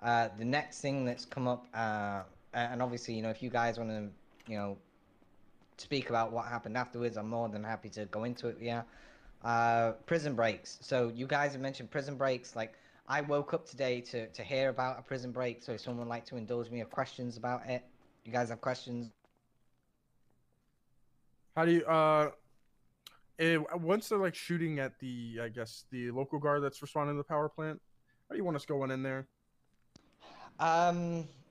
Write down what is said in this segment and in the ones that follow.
The next thing that's come up, and obviously, if you guys want to, speak about what happened afterwards, I'm more than happy to go into it. Yeah. Prison breaks. So you guys have mentioned prison breaks. Like, I woke up today to hear about a prison break. So if someone would like to indulge me of questions about it, you guys have questions? How do you once they're like shooting at the, I guess, the local guard that's responding to the power plant, how do you want us going in there?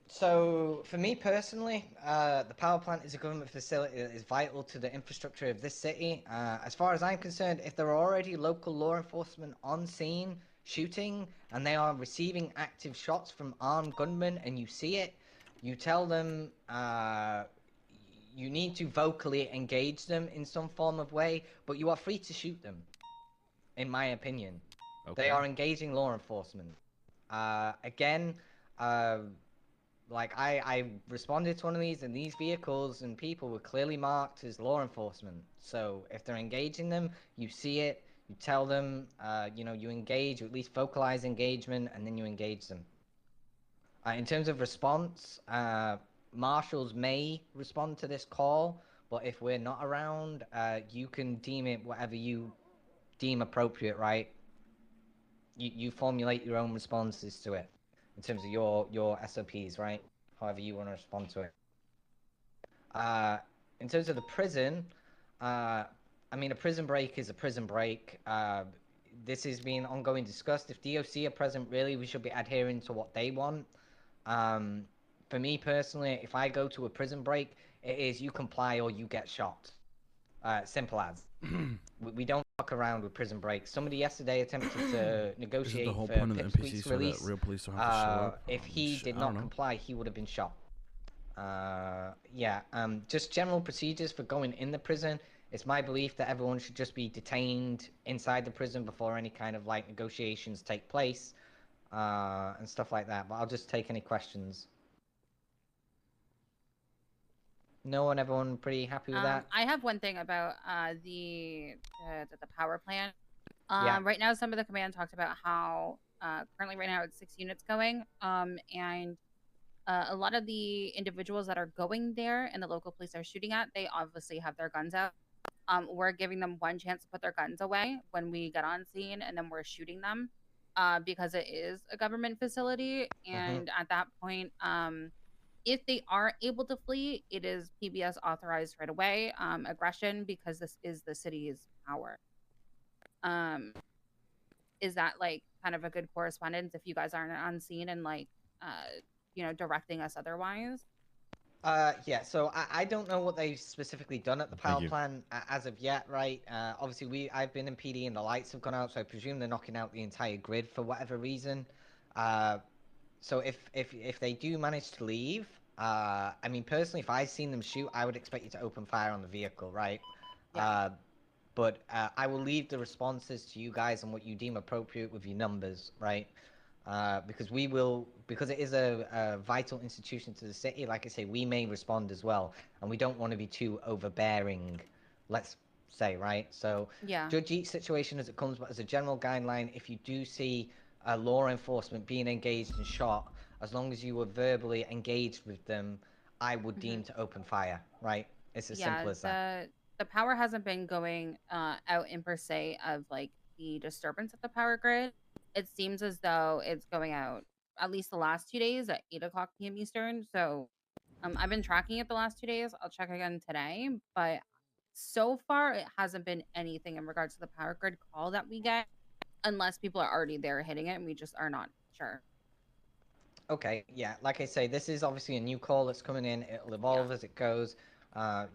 So for me personally, the power plant is a government facility that is vital to the infrastructure of this city. As far as I'm concerned, if there are already local law enforcement on scene shooting and they are receiving active shots from armed gunmen and you see it, you tell them you need to vocally engage them in some form of way, but you are free to shoot them, in my opinion. Okay. They are engaging law enforcement. Again, like I responded to one of these, and these vehicles and people were clearly marked as law enforcement. So if they're engaging them, you see it, you tell them, you engage, or at least vocalize engagement, and then you engage them. In terms of response, marshals may respond to this call, but if we're not around, you can deem it whatever you deem appropriate, right? You formulate your own responses to it in terms of your SOPs, right? However you want to respond to it. In terms of the prison, I mean, a prison break is a prison break. This is being ongoing discussed. If DOC are present, really, we should be adhering to what they want. For me personally, if I go to a prison break, it is you comply or you get shot. Simple as. We don't fuck around with prison breaks. Somebody yesterday attempted to negotiate for Pipsqueak's release. Real police don't have to show up? If he did not comply, he would have been shot. Yeah. Just general procedures for going in the prison. It's my belief that everyone should just be detained inside the prison before any kind of like negotiations take place, and stuff like that. But I'll just take any questions. No one, everyone pretty happy with that? I have one thing about the power plant. Yeah. Right now, some of the command talked about how currently right now it's 6 units going, and a lot of the individuals that are going there and the local police are shooting at, they obviously have their guns out. We're giving them one chance to put their guns away when we get on scene, and then we're shooting them because it is a government facility, and at that point, if they are able to flee, it is PBS authorized right away. Aggression, because this is the city's power. Is that like kind of a good correspondence if you guys aren't on scene and like, directing us otherwise? Yeah, so I don't know what they've specifically done at the power plant as of yet, right? Obviously, I've been in PD and the lights have gone out, so I presume they're knocking out the entire grid for whatever reason. So if they do manage to leave, I mean, personally, if I seen them shoot, I would expect you to open fire on the vehicle, right? Yeah. But I will leave the responses to you guys and what you deem appropriate with your numbers, right? Because it is a vital institution to the city, like I say, we may respond as well, and we don't want to be too overbearing, let's say, right? So yeah, judge each situation as it comes, but as a general guideline, if you do see law enforcement being engaged and shot, as long as you were verbally engaged with them, I would deem to open fire, right? It's as simple as that. The power hasn't been going out in per se of like the disturbance of the power grid. It seems as though it's going out at least the last 2 days at 8 o'clock p.m. Eastern. So I've been tracking it the last 2 days. I'll check again today, but so far it hasn't been anything in regards to the power grid call that we get, unless people are already there hitting it and we just are not sure. Okay, yeah, like I say, this is obviously a new call that's coming in. It'll evolve as it goes.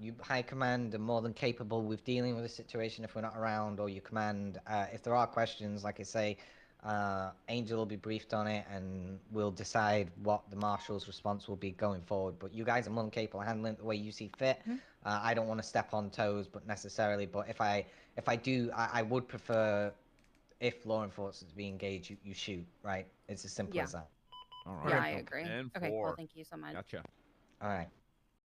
You high command are more than capable with dealing with the situation if we're not around, or your command. If there are questions, like I say, Angel will be briefed on it, and we'll decide what the marshal's response will be going forward. But you guys are more than capable of handling it the way you see fit. I don't want to step on toes, but necessarily. But if I do, I would prefer if law enforcement is being engaged, you shoot. Right? It's as simple as that. All right. Yeah, I agree. And okay, four. cool. Thank you so much. Gotcha. All right.